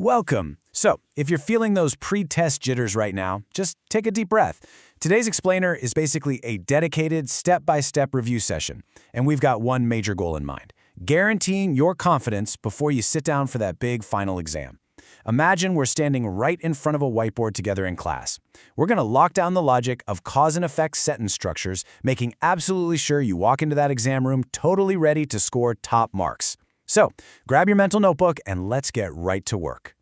Welcome. So, if you're feeling those pre-test jitters right now, just take a deep breath. Today's explainer is basically a dedicated step-by-step review session, and we've got one major goal in mind: guaranteeing your confidence before you sit down for that big final exam. Imagine we're standing right in front of a whiteboard together in class. We're going to lock down the logic of cause and effect sentence structures, making absolutely sure you walk into that exam room totally ready to score top marks. So, grab your mental notebook and let's get right to work.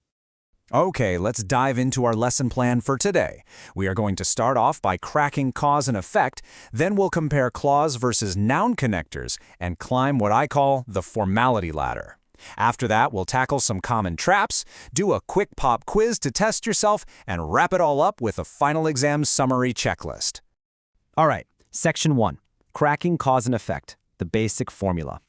Okay, let's dive into our lesson plan for today. We are going to start off by cracking cause and effect, then we'll compare clause versus noun connectors and climb what I call the formality ladder. After that, we'll tackle some common traps, do a quick pop quiz to test yourself, and wrap it all up with a final exam summary checklist. All right, Section 1, Cracking Cause and Effect, the basic formula.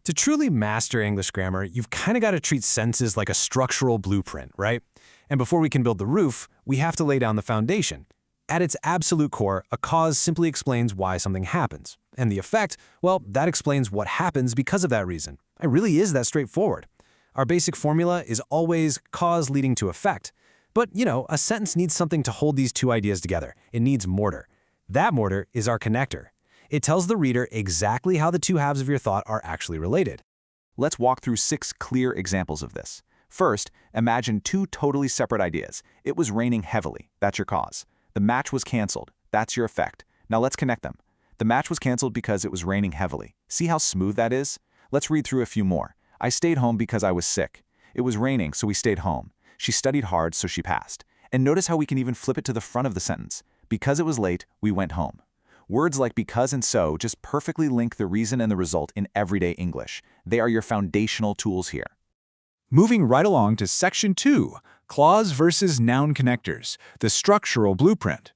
To truly master English grammar, you've kind of got to treat sentences like a structural blueprint, right? And before we can build the roof, we have to lay down the foundation. At its absolute core, a cause simply explains why something happens. And the effect, well, that explains what happens because of that reason. It really is that straightforward. Our basic formula is always cause leading to effect. But, a sentence needs something to hold these two ideas together. It needs mortar. That mortar is our connector. It tells the reader exactly how the two halves of your thought are actually related. Let's walk through 6 clear examples of this. First, imagine 2 totally separate ideas. It was raining heavily. That's your cause. The match was canceled. That's your effect. Now let's connect them. The match was canceled because it was raining heavily. See how smooth that is? Let's read through a few more. I stayed home because I was sick. It was raining, so we stayed home. She studied hard, so she passed. And notice how we can even flip it to the front of the sentence. Because it was late, we went home. Words like because and so just perfectly link the reason and the result in everyday English. They are your foundational tools here. Moving right along to Section 2, Clause versus Noun Connectors, the structural blueprint.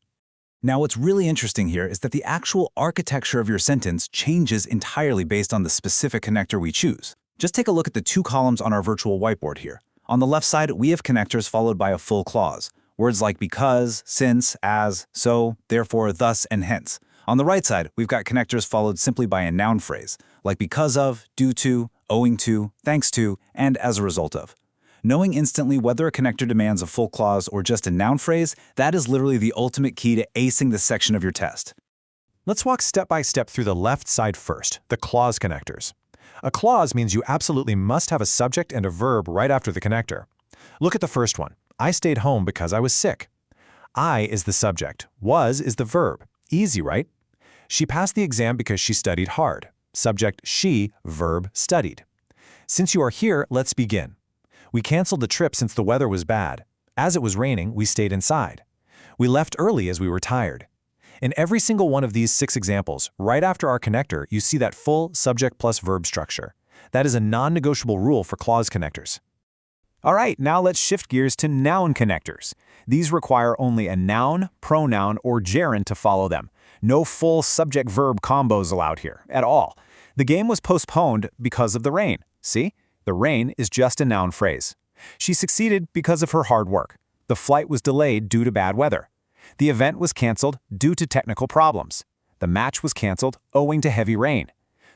Now, what's really interesting here is that the actual architecture of your sentence changes entirely based on the specific connector we choose. Just take a look at the 2 columns on our virtual whiteboard here. On the left side, we have connectors followed by a full clause. Words like because, since, as, so, therefore, thus, and hence. On the right side, we've got connectors followed simply by a noun phrase, like because of, due to, owing to, thanks to, and as a result of. Knowing instantly whether a connector demands a full clause or just a noun phrase, that is literally the ultimate key to acing this section of your test. Let's walk step by step through the left side first, the clause connectors. A clause means you absolutely must have a subject and a verb right after the connector. Look at the first one. I stayed home because I was sick. I is the subject. Was is the verb. Easy, right? She passed the exam because she studied hard. Subject she, verb studied. Since you are here, let's begin. We canceled the trip since the weather was bad. As it was raining, we stayed inside. We left early as we were tired. In every single one of these 6 examples, right after our connector, you see that full subject plus verb structure. That is a non-negotiable rule for clause connectors. All right, now let's shift gears to noun connectors. These require only a noun, pronoun, or gerund to follow them. No full subject-verb combos allowed here, at all. The game was postponed because of the rain. See? The rain is just a noun phrase. She succeeded because of her hard work. The flight was delayed due to bad weather. The event was canceled due to technical problems. The match was canceled owing to heavy rain.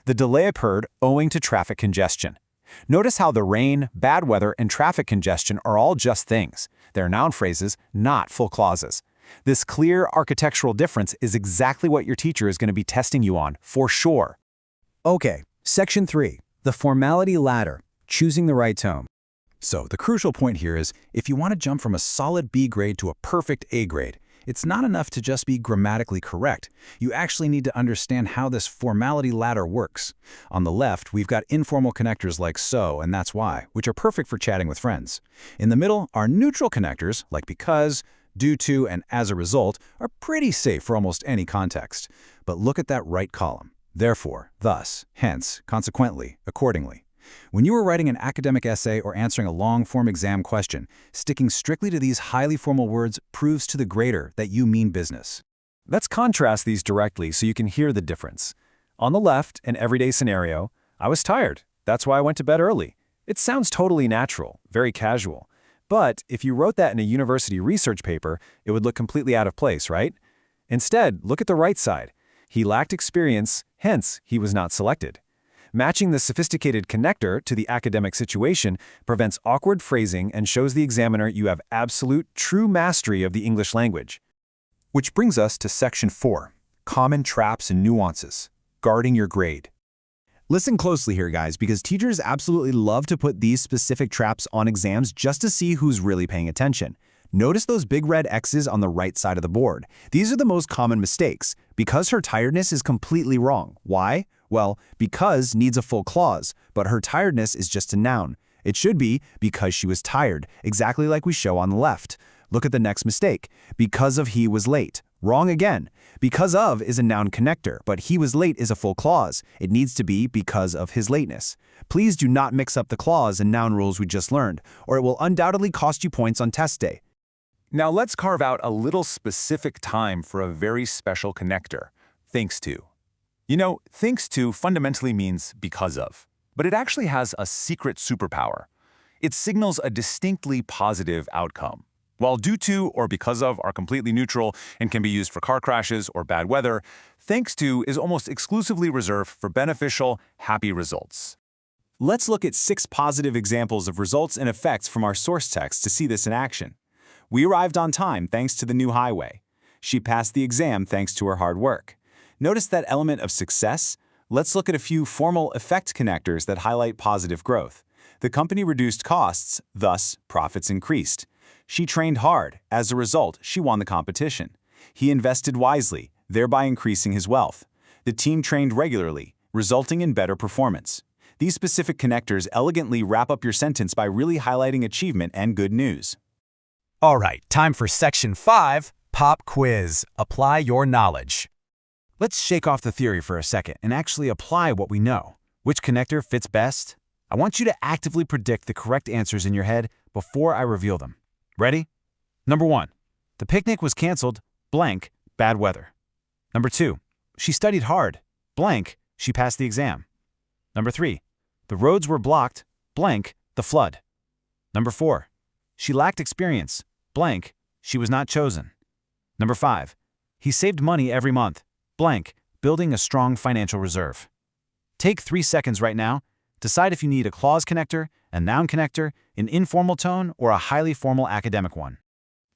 The delay occurred owing to traffic congestion. Notice how the rain, bad weather, and traffic congestion are all just things. They're noun phrases, not full clauses. This clear architectural difference is exactly what your teacher is going to be testing you on, for sure. Okay, Section 3, the formality ladder, choosing the right tone. So, the crucial point here is, if you want to jump from a solid B grade to a perfect A grade, it's not enough to just be grammatically correct. You actually need to understand how this formality ladder works. On the left, we've got informal connectors like so and that's why, which are perfect for chatting with friends. In the middle, our neutral connectors, like because, due to, and as a result, are pretty safe for almost any context. But look at that right column. Therefore, thus, hence, consequently, accordingly. When you are writing an academic essay or answering a long-form exam question, sticking strictly to these highly formal words proves to the grader that you mean business. Let's contrast these directly so you can hear the difference. On the left, an everyday scenario, I was tired. That's why I went to bed early. It sounds totally natural, very casual. But if you wrote that in a university research paper, it would look completely out of place, right? Instead, look at the right side. He lacked experience, hence he was not selected. Matching the sophisticated connector to the academic situation prevents awkward phrasing and shows the examiner you have absolute, true mastery of the English language. Which brings us to Section 4, Common Traps and Nuances, Guarding Your Grade. Listen closely here, guys, because teachers absolutely love to put these specific traps on exams just to see who's really paying attention. Notice those big red X's on the right side of the board. These are the most common mistakes. Because her tiredness is completely wrong. Why? Well, because needs a full clause, but her tiredness is just a noun. It should be because she was tired, exactly like we show on the left. Look at the next mistake. Because of he was late. Wrong again. Because of is a noun connector, but he was late is a full clause. It needs to be because of his lateness. Please do not mix up the clause and noun rules we just learned, or it will undoubtedly cost you points on test day. Now let's carve out a little specific time for a very special connector, thanks to. You know, thanks to fundamentally means because of, but it actually has a secret superpower. It signals a distinctly positive outcome. While due to or because of are completely neutral and can be used for car crashes or bad weather, thanks to is almost exclusively reserved for beneficial, happy results. Let's look at 6 positive examples of results and effects from our source text to see this in action. We arrived on time thanks to the new highway. She passed the exam thanks to her hard work. Notice that element of success? Let's look at a few formal effect connectors that highlight positive growth. The company reduced costs, thus profits increased. She trained hard. As a result, she won the competition. He invested wisely, thereby increasing his wealth. The team trained regularly, resulting in better performance. These specific connectors elegantly wrap up your sentence by really highlighting achievement and good news. All right, time for Section 5, Pop Quiz. Apply your knowledge. Let's shake off the theory for a second and actually apply what we know. Which connector fits best? I want you to actively predict the correct answers in your head before I reveal them. Ready? Number 1. The picnic was canceled, blank, bad weather. Number 2. She studied hard, blank, she passed the exam. Number 3. The roads were blocked, blank, the flood. Number 4. She lacked experience, blank, she was not chosen. Number 5. He saved money every month, blank, building a strong financial reserve. Take 3 seconds right now. Decide if you need a clause connector, a noun connector, an informal tone, or a highly formal academic one.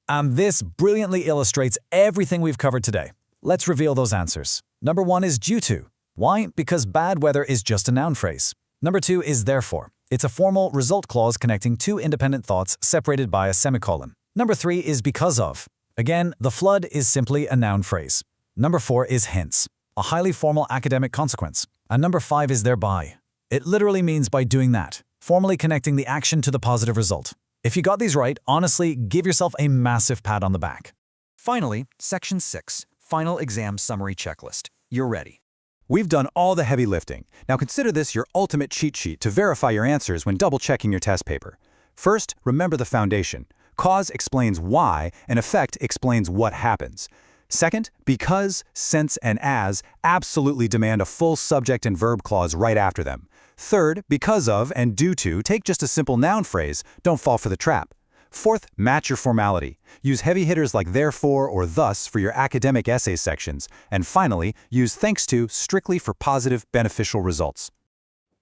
And this brilliantly illustrates everything we've covered today. Let's reveal those answers. Number 1 is due to. Why? Because bad weather is just a noun phrase. Number 2 is therefore. It's a formal result clause connecting 2 independent thoughts separated by a semicolon. Number 3 is because of. Again, the flood is simply a noun phrase. Number 4 is hence, a highly formal academic consequence. And number 5 is thereby. It literally means by doing that, formally connecting the action to the positive result. If you got these right, honestly, give yourself a massive pat on the back. Finally, Section 6, Final Exam Summary Checklist. You're ready. We've done all the heavy lifting. Now consider this your ultimate cheat sheet to verify your answers when double-checking your test paper. First, remember the foundation. Cause explains why, and effect explains what happens. Second, because, since, and as absolutely demand a full subject and verb clause right after them. Third, because of and due to take just a simple noun phrase, don't fall for the trap. Fourth, match your formality. Use heavy hitters like therefore or thus for your academic essay sections. And finally, use thanks to strictly for positive, beneficial results.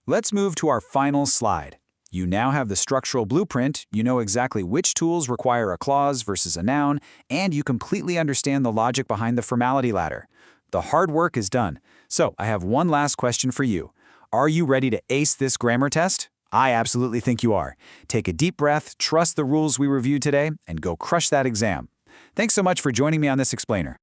Let's move to our final slide. You now have the structural blueprint, you know exactly which tools require a clause versus a noun, and you completely understand the logic behind the formality ladder. The hard work is done. So I have one last question for you. Are you ready to ace this grammar test? I absolutely think you are. Take a deep breath, trust the rules we reviewed today, and go crush that exam. Thanks so much for joining me on this explainer.